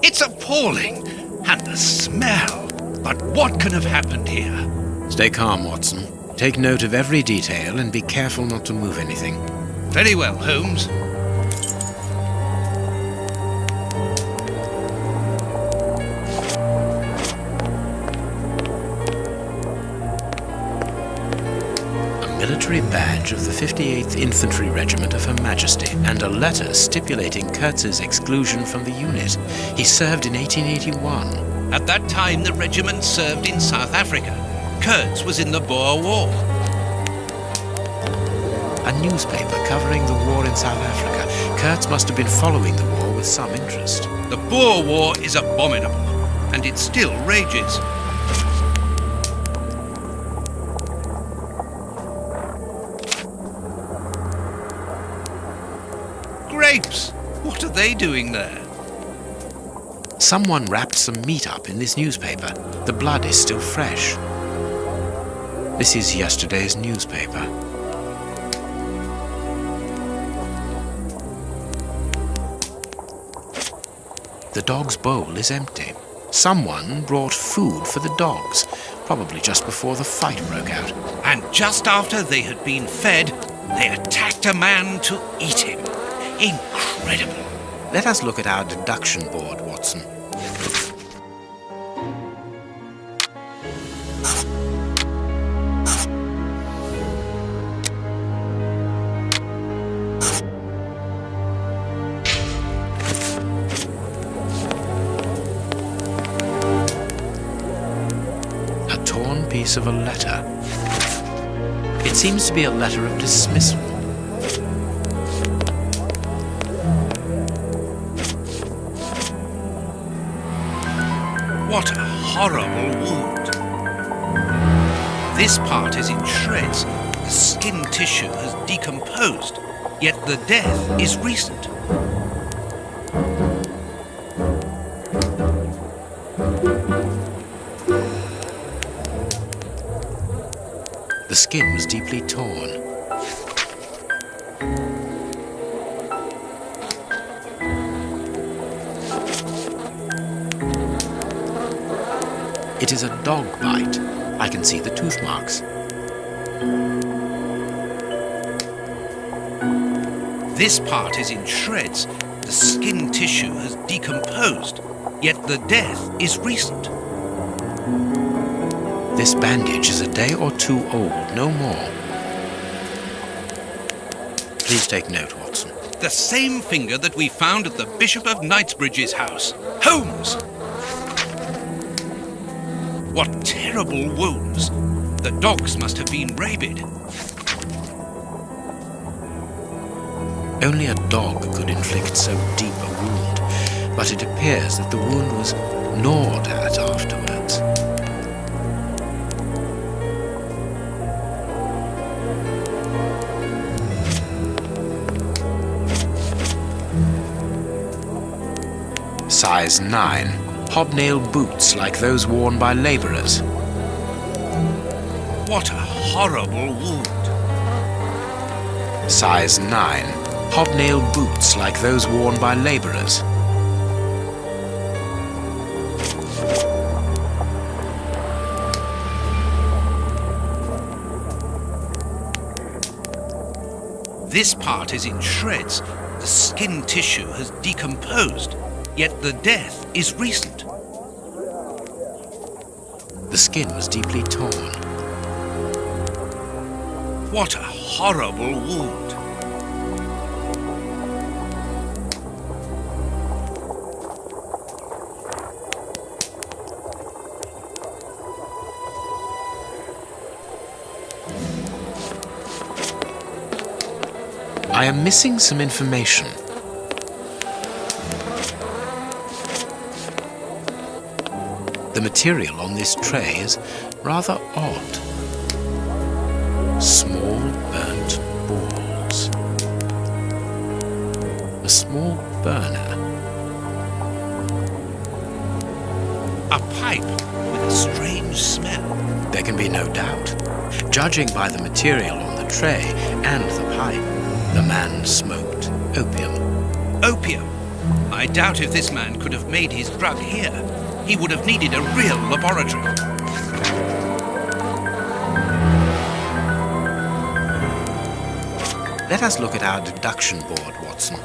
It's appalling. And the smell. But what can have happened here? Stay calm, Watson. Take note of every detail and be careful not to move anything. Very well, Holmes. Military badge of the 58th Infantry Regiment of Her Majesty, and a letter stipulating KURTZ's exclusion from the unit. He served in 1881. At that time, the regiment served in South Africa. KURTZ was in the Boer War. A newspaper covering the war in South Africa. KURTZ must have been following the war with some interest. The Boer War is abominable, and it still rages. Grapes! What are they doing there? Someone wrapped some meat up in this newspaper. The blood is still fresh. This is yesterday's newspaper. The dog's bowl is empty. Someone brought food for the dogs, probably just before the fight broke out. And just after they had been fed, they attacked a man to eat him. Incredible. Let us look at our deduction board, Watson. A torn piece of a letter. It seems to be a letter of dismissal. What a horrible wound. This part is in shreds. The skin tissue has decomposed, yet the death is recent. The skin was deeply torn. It is a dog bite. I can see the tooth marks. This part is in shreds. The skin tissue has decomposed, yet the death is recent. This bandage is a day or two old, no more. Please take note, Watson. The same finger that we found at the Bishop of Knightsbridge's house. Holmes! What terrible wounds! The dogs must have been rabid. Only a dog could inflict so deep a wound, but it appears that the wound was gnawed at afterwards. Size 9. Hobnail boots like those worn by labourers. What a horrible wound. Size 9. Hobnail boots like those worn by labourers. This part is in shreds. The skin tissue has decomposed, yet the death is recent. The skin was deeply torn. What a horrible wound. I am missing some information. The material on this tray is rather odd. Small burnt balls. A small burner. A pipe with a strange smell. There can be no doubt. Judging by the material on the tray and the pipe, the man smoked opium. Opium. I doubt if this man could have made his drug here. He would have needed a real laboratory. Let us look at our deduction board, Watson.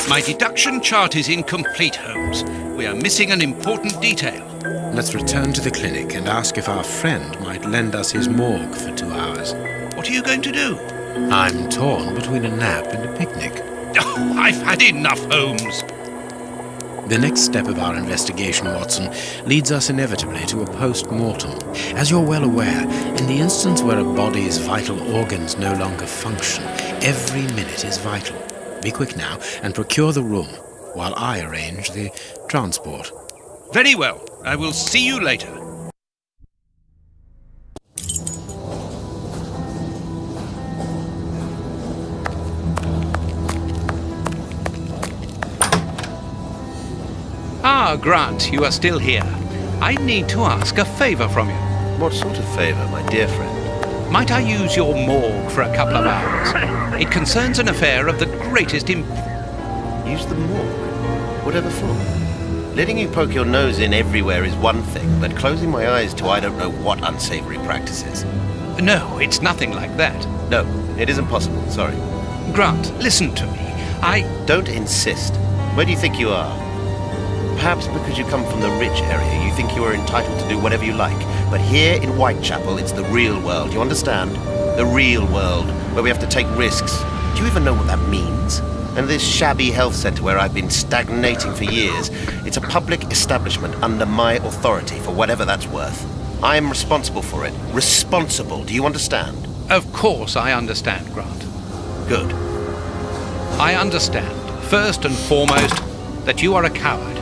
My deduction chart is incomplete, Holmes. We are missing an important detail. Let's return to the clinic and ask if our friend might lend us his morgue for 2 hours. What are you going to do? I'm torn between a nap and a picnic. Oh, I've had enough, Holmes. The next step of our investigation, Watson, leads us inevitably to a post-mortem. As you're well aware, in the instance where a body's vital organs no longer function, every minute is vital. Be quick now and procure the room while I arrange the transport. Very well. I will see you later. Ah, Grant, you are still here. I need to ask a favor from you. What sort of favor, my dear friend? Might I use your morgue for a couple of hours? It concerns an affair of the greatest Use the morgue? Whatever for? Letting you poke your nose in everywhere is one thing, but closing my eyes to I don't know what unsavory practices. No, it's nothing like that. No, it isn't possible, sorry. Grant, listen to me. Don't insist. Where do you think you are? Perhaps because you come from the rich area, you think you are entitled to do whatever you like. But here in Whitechapel, it's the real world, you understand? The real world, where we have to take risks. Do you even know what that means? And this shabby health centre where I've been stagnating for years, it's a public establishment under my authority, for whatever that's worth. I am responsible for it. Responsible, do you understand? Of course I understand, Grant. Good. I understand, first and foremost, that you are a coward.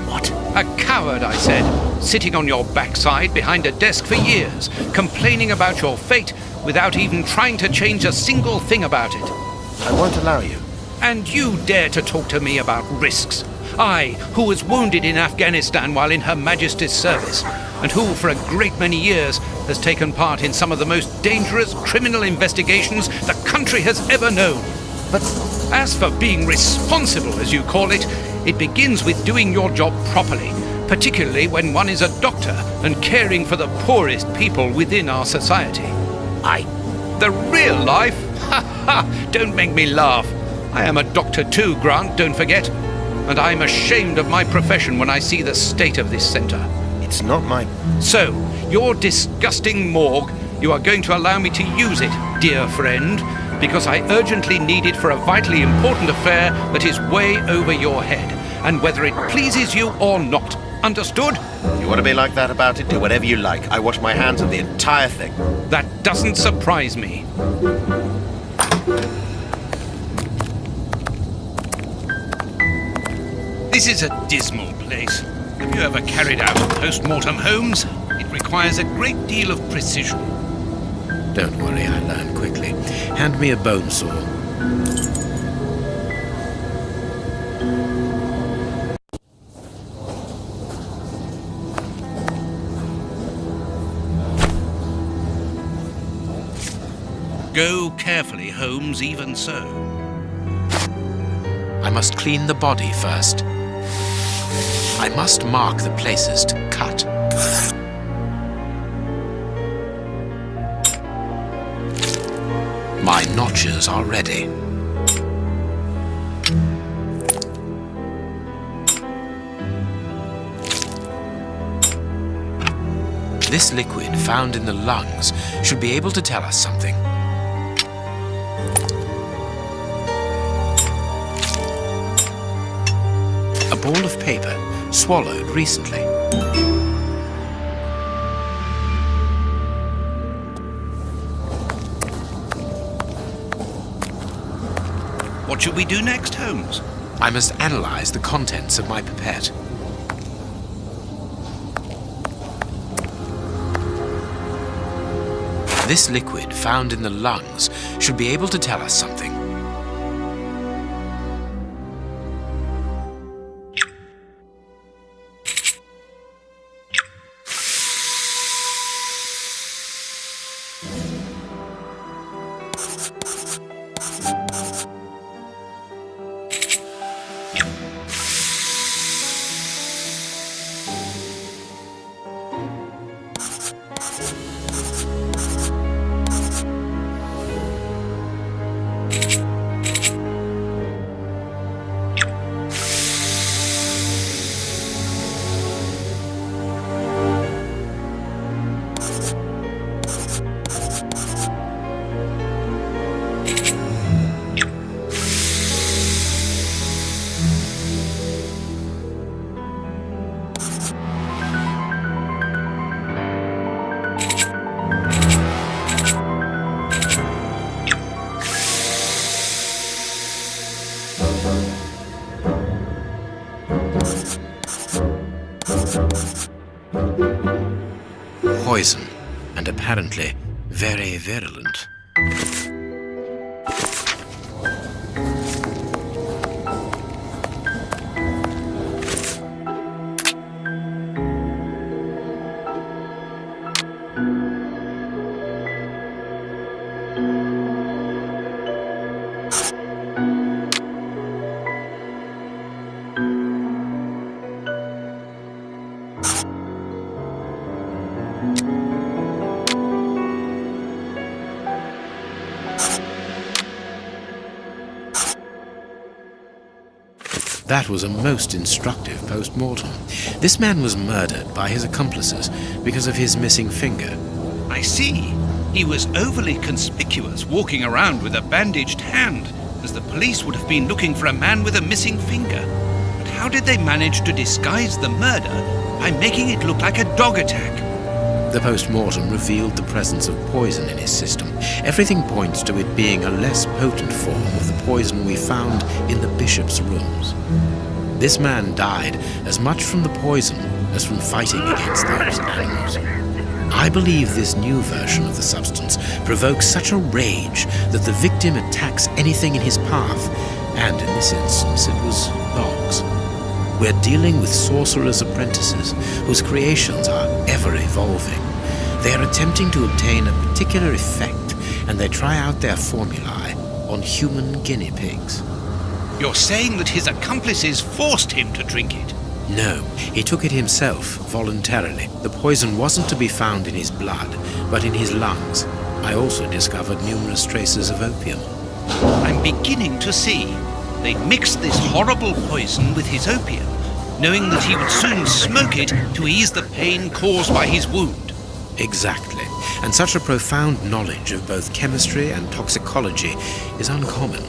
What? A coward, I said, sitting on your backside behind a desk for years, complaining about your fate without even trying to change a single thing about it. I won't allow you. And you dare to talk to me about risks? I, who was wounded in Afghanistan while in Her Majesty's service, and who for a great many years has taken part in some of the most dangerous criminal investigations the country has ever known. But as for being responsible, as you call it, it begins with doing your job properly, particularly when one is a doctor and caring for the poorest people within our society. The real life? Ha ha! Don't make me laugh. I am a doctor too, Grant, don't forget. And I'm ashamed of my profession when I see the state of this centre. it's not my... So, your disgusting morgue, you are going to allow me to use it, dear friend, because I urgently need it for a vitally important affair that is way over your head, and whether it pleases you or not. Understood? If you want to be like that about it, do whatever you like. I wash my hands of the entire thing. That doesn't surprise me. This is a dismal place. Have you ever carried out a post-mortem, Holmes? It requires a great deal of precision. Don't worry, I learn quickly. Hand me a bone saw. Go carefully, Holmes, even so. I must clean the body first. I must mark the places to cut. My notches are ready. This liquid found in the lungs should be able to tell us something. A ball of paper, swallowed recently. What should we do next, Holmes? I must analyze the contents of my pipette. This liquid found in the lungs should be able to tell us something. Poison, and apparently very virulent. That was a most instructive post-mortem. This man was murdered by his accomplices because of his missing finger. I see. He was overly conspicuous, walking around with a bandaged hand, as the police would have been looking for a man with a missing finger. But how did they manage to disguise the murder by making it look like a dog attack? The post-mortem revealed the presence of poison in his system. Everything points to it being a less potent form of the poison we found in the bishop's rooms. This man died as much from the poison as from fighting against those animals. I believe this new version of the substance provokes such a rage that the victim attacks anything in his path, and in this instance it was dogs. We're dealing with sorcerers' apprentices whose creations are ever-evolving. They are attempting to obtain a particular effect, and they try out their formulae on human guinea pigs. You're saying that his accomplices forced him to drink it? No, he took it himself, voluntarily. The poison wasn't to be found in his blood, but in his lungs. I also discovered numerous traces of opium. I'm beginning to see. They mixed this horrible poison with his opium, knowing that he would soon smoke it to ease the pain caused by his wound. Exactly. And such a profound knowledge of both chemistry and toxicology is uncommon.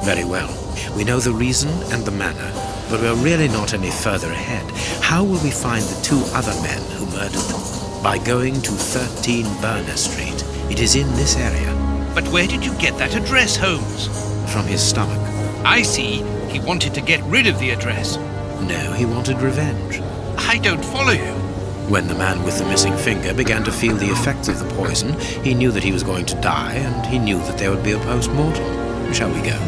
Very well. We know the reason and the manner, but we're really not any further ahead. How will we find the two other men who murdered them? By going to 13 Burner Street. It is in this area. But where did you get that address, Holmes? From his stomach. I see. He wanted to get rid of the address. No, he wanted revenge. I don't follow you. When the man with the missing finger began to feel the effects of the poison, he knew that he was going to die, and he knew that there would be a post-mortem. Shall we go?